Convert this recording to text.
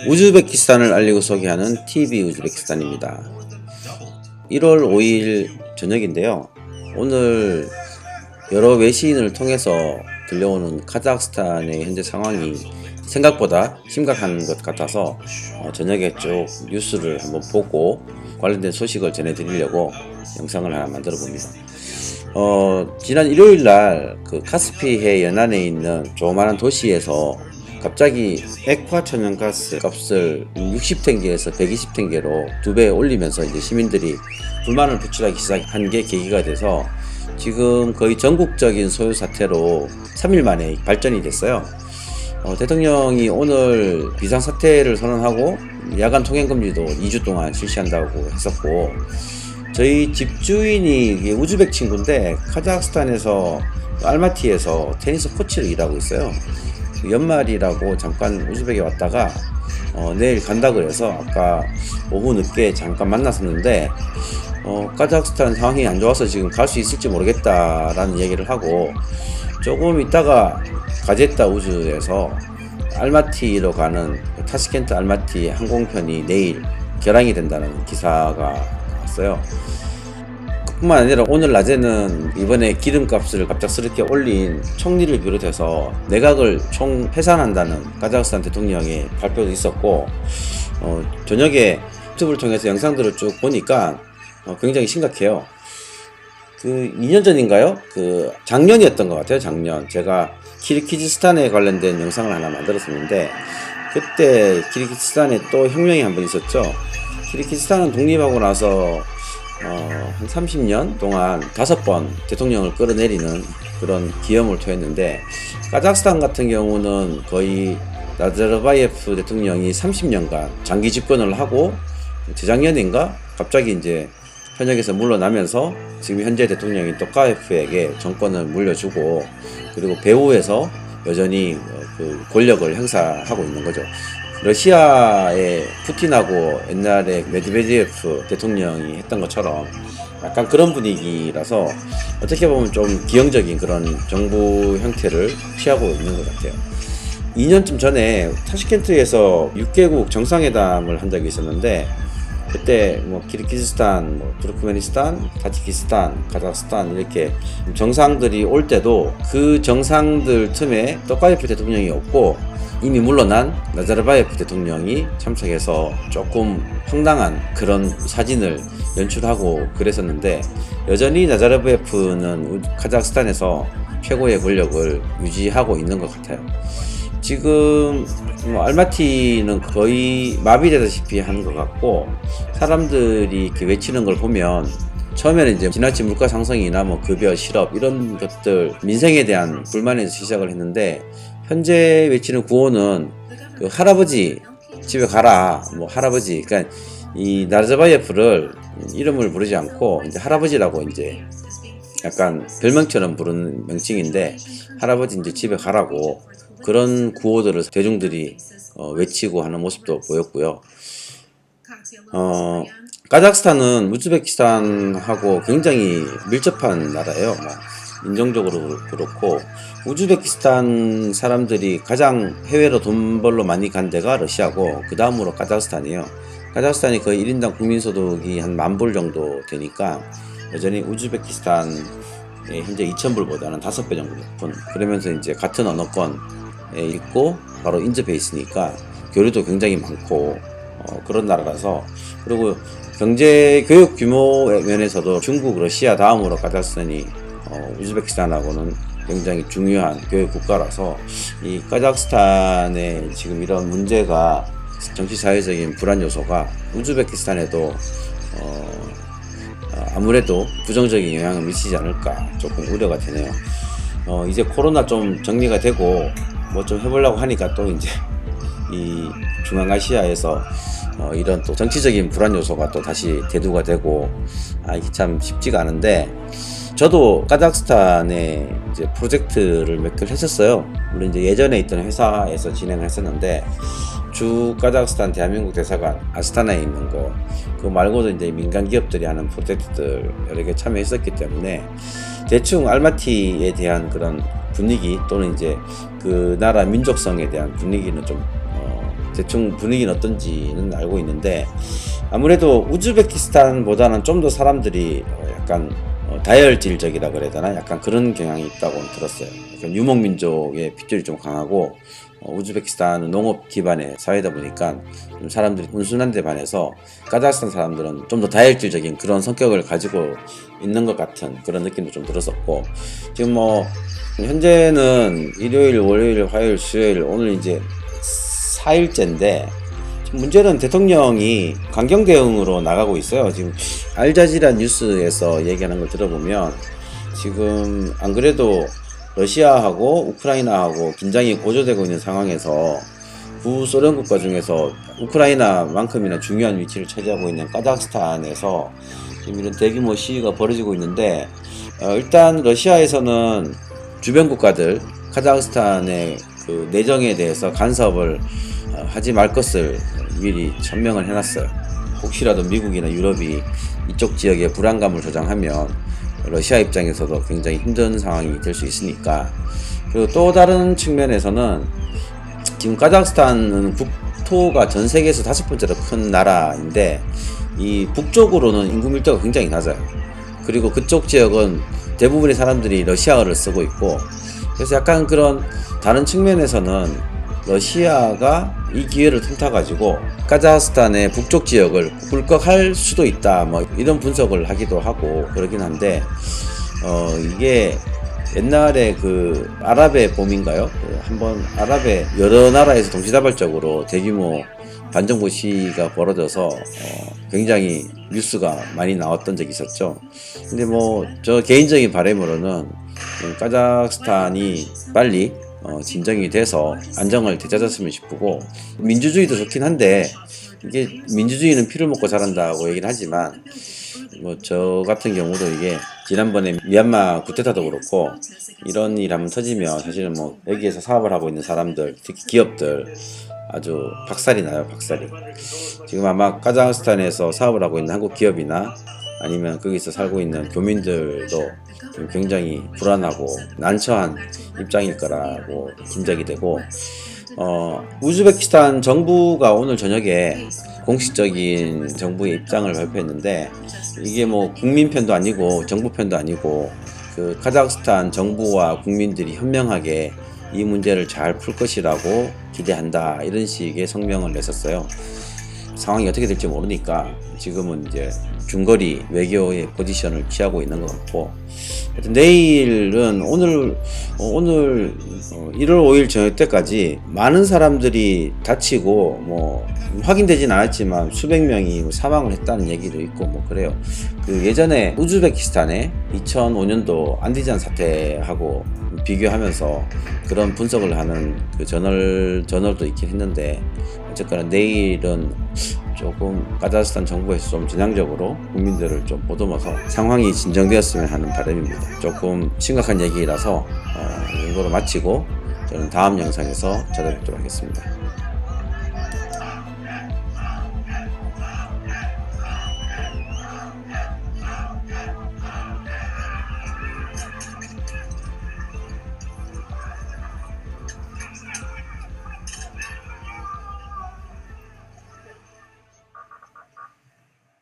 우즈베키스탄을 알리고 소개하는 TV 우즈베키스탄입니다. 1월 5일 저녁인데요. 오늘 여러 외신을 통해서 들려오는 카자흐스탄의 현재 상황이 생각보다 심각한 것 같아서 저녁에 쭉 뉴스를 한번 보고 관련된 소식을 전해드리려고 영상을 하나 만들어 봅니다. 지난 일요일날 그 카스피해 연안에 있는 조그마한 도시에서 갑자기 액화 천연가스 값을 60탱게에서 120탱게로 2배 올리면서 이제 시민들이 불만을 표출하기 시작한 게 계기가 돼서 지금 거의 전국적인 소요 사태로 3일 만에 발전이 됐어요. 대통령이 오늘 비상사태를 선언하고 야간 통행금지도 2주 동안 실시한다고 했었고, 저희 집주인이 우즈벡 친구인데 카자흐스탄에서 알마티에서 테니스 코치로 일하고 있어요. 연말이라고 잠깐 우즈벡에 왔다가 내일 간다 그래서 아까 오후 늦게 잠깐 만났었는데 카자흐스탄 상황이 안 좋아서 지금 갈 수 있을지 모르겠다라는 얘기를 하고, 조금 있다가 가제타 우즈에서 알마티로 가는 타스켄트 알마티 항공편이 내일 결항이 된다는 기사가 나왔어요. 뿐만 아니라 오늘 낮에는 이번에 기름값을 갑작스럽게 올린 총리를 비롯해서 내각을 총 해산한다는 카자흐스탄 대통령의 발표도 있었고, 저녁에 유튜브를 통해서 영상들을 쭉 보니까 굉장히 심각해요. 그 2년 전인가요? 작년이었던 것 같아요. 작년 제가 키르기즈스탄에 관련된 영상을 하나 만들었었는데, 그때 키르기즈스탄에 또 혁명이 한 번 있었죠. 키르기즈스탄은 독립하고 나서 한 30년 동안 5번 대통령을 끌어내리는 그런 기염을 토했는데, 카자흐스탄 같은 경우는 거의 나자르바예프 대통령이 30년간 장기 집권을 하고 재작년인가 갑자기 이제 현역에서 물러나면서 지금 현재 대통령인 토카예프에게 정권을 물려주고, 그리고 배후에서 여전히 그 권력을 행사하고 있는 거죠. 러시아의 푸틴하고 옛날에 메드베제프 대통령이 했던 것처럼 약간 그런 분위기라서 어떻게 보면 좀 기형적인 그런 정부 형태를 취하고 있는 것 같아요. 2년쯤 전에 타슈켄트에서 6개국 정상회담을 한 적이 있었는데, 그때 키르기즈스탄, 투르크메니스탄, 타지키스탄, 카자흐스탄 이렇게 정상들이 올 때도 그 정상들 틈에 토카예프 대통령이 없고 이미 물러난 나자르바예프 대통령이 참석해서 조금 황당한 그런 사진을 연출하고 그랬었는데, 여전히 나자르바예프는 카자흐스탄에서 최고의 권력을 유지하고 있는 것 같아요. 지금 알마티는 거의 마비되다시피 하는 것 같고, 사람들이 이렇게 외치는 걸 보면 처음에는 이제 지나친 물가 상승이나 급여, 실업 이런 것들 민생에 대한 불만에서 시작을 했는데, 현재 외치는 구호는 그 할아버지 집에 가라, 할아버지, 그러니까 이 나자르바예프를 이름을 부르지 않고 이제 할아버지라고 이제 약간 별명처럼 부르는 명칭인데, 할아버지 이제 집에 가라고 그런 구호들을 대중들이 외치고 하는 모습도 보였고요. 카자흐스탄은 우즈베키스탄하고 굉장히 밀접한 나라예요. 인종적으로 그렇고, 우즈베키스탄 사람들이 가장 해외로 돈 벌러 많이 간 데가 러시아고, 그 다음으로 카자흐스탄이에요. 카자흐스탄이 거의 1인당 국민소득이 한 10,000불 정도 되니까 여전히 우즈베키스탄의 현재 2,000불보다는 5배 정도 높은, 그러면서 이제 같은 언어권에 있고 바로 인접해 있으니까 교류도 굉장히 많고 그런 나라라서, 그리고 경제 교육 규모 면에서도 중국, 러시아 다음으로 카자흐스탄이 우즈베키스탄하고는 굉장히 중요한 교육 국가라서, 이 카자흐스탄의 지금 이런 문제가 정치 사회적인 불안 요소가 우즈베키스탄에도 아무래도 부정적인 영향을 미치지 않을까 조금 우려가 되네요. 이제 코로나 좀 정리가 되고 좀 해보려고 하니까 또 이제 이 중앙아시아에서 이런 또 정치적인 불안 요소가 또 다시 대두가 되고, 이게 참 쉽지가 않은데, 저도 카자흐스탄에 이제 프로젝트를 몇 개를 했었어요. 물론 이제 예전에 있던 회사에서 진행을 했었는데, 주 카자흐스탄 대한민국 대사관 아스타나에 있는 그 말고도 이제 민간 기업들이 하는 프로젝트들 여러 개 참여했었기 때문에 대충 알마티에 대한 그런 분위기 또는 이제 그 나라 민족성에 대한 분위기는 좀 대충 분위기는 어떤지는 알고 있는데, 아무래도 우즈베키스탄보다는 좀 더 사람들이 약간 다혈질적이라 그래야 되나, 약간 그런 경향이 있다고 들었어요. 약간 유목민족의 핏줄이 좀 강하고, 우즈베키스탄은 농업 기반의 사회다 보니까 좀 사람들이 온순한 데 반해서 카자흐스탄 사람들은 좀 더 다혈질적인 그런 성격을 가지고 있는 것 같은 그런 느낌도 좀 들었었고, 지금 뭐 현재는 일요일, 월요일, 화요일, 수요일, 오늘 이제 4일째인데 문제는 대통령이 강경 대응으로 나가고 있어요. 지금 알자지라 뉴스에서 얘기하는 걸 들어보면 지금 안 그래도 러시아하고 우크라이나하고 긴장이 고조되고 있는 상황에서 구소련 국가 중에서 우크라이나만큼이나 중요한 위치를 차지하고 있는 카자흐스탄에서 지금 이런 대규모 시위가 벌어지고 있는데, 일단 러시아에서는 주변 국가들 카자흐스탄의 그 내정에 대해서 간섭을 하지 말 것을 미리 천명을 해놨어요. 혹시라도 미국이나 유럽이 이쪽 지역에 불안감을 조장하면 러시아 입장에서도 굉장히 힘든 상황이 될 수 있으니까. 그리고 또 다른 측면에서는 지금 카자흐스탄은 국토가 전 세계에서 5번째로 큰 나라인데 이 북쪽으로는 인구 밀도가 굉장히 낮아요. 그리고 그쪽 지역은 대부분의 사람들이 러시아어를 쓰고 있고, 그래서 약간 그런 다른 측면에서는 러시아가 이 기회를 틈타가지고 카자흐스탄의 북쪽 지역을 굴격할 수도 있다, 뭐 이런 분석을 하기도 하고 그러긴 한데, 이게 옛날에 그 아랍의 봄인가요? 한번 아랍의 여러 나라에서 동시다발적으로 대규모 반정부 시위가 벌어져서 굉장히 뉴스가 많이 나왔던 적이 있었죠. 근데 뭐 저 개인적인 바람으로는 카자흐스탄이 빨리 진정이 돼서 안정을 되찾았으면 싶고, 민주주의도 좋긴 한데 이게 민주주의는 피를 먹고 자란다고 얘기를 하지만 뭐 저 같은 경우도 이게 지난번에 미얀마 쿠데타도 그렇고 이런 일 한번 터지면 사실은 뭐 여기에서 사업을 하고 있는 사람들, 특히 기업들 아주 박살이 나요, 박살이. 지금 아마 카자흐스탄에서 사업을 하고 있는 한국 기업이나 아니면 거기서 살고 있는 교민들도 굉장히 불안하고 난처한 입장일 거라고 짐작이 되고, 우즈베키스탄 정부가 오늘 저녁에 공식적인 정부의 입장을 발표했는데, 이게 뭐 국민 편도 아니고 정부 편도 아니고 그 카자흐스탄 정부와 국민들이 현명하게 이 문제를 잘 풀 것이라고 기대한다, 이런 식의 성명을 냈었어요. 상황이 어떻게 될지 모르니까 지금은 이제 중거리 외교의 포지션을 취하고 있는 것 같고, 하여튼 내일은 오늘 1월 5일 저녁 때까지 많은 사람들이 다치고 뭐 확인되진 않았지만 수백 명이 사망을 했다는 얘기도 있고 뭐 그래요. 그 예전에 우즈베키스탄의 2005년도 안디잔 사태하고 비교하면서 그런 분석을 하는 그 저널도 있긴 했는데, 어쨌거나 내일은 조금 카자흐스탄 정부에서 좀 전향적으로 국민들을 좀 보듬어서 상황이 진정되었으면 하는 바람입니다. 조금 심각한 얘기라서 이 정도로 마치고 저는 다음 영상에서 찾아뵙도록 하겠습니다.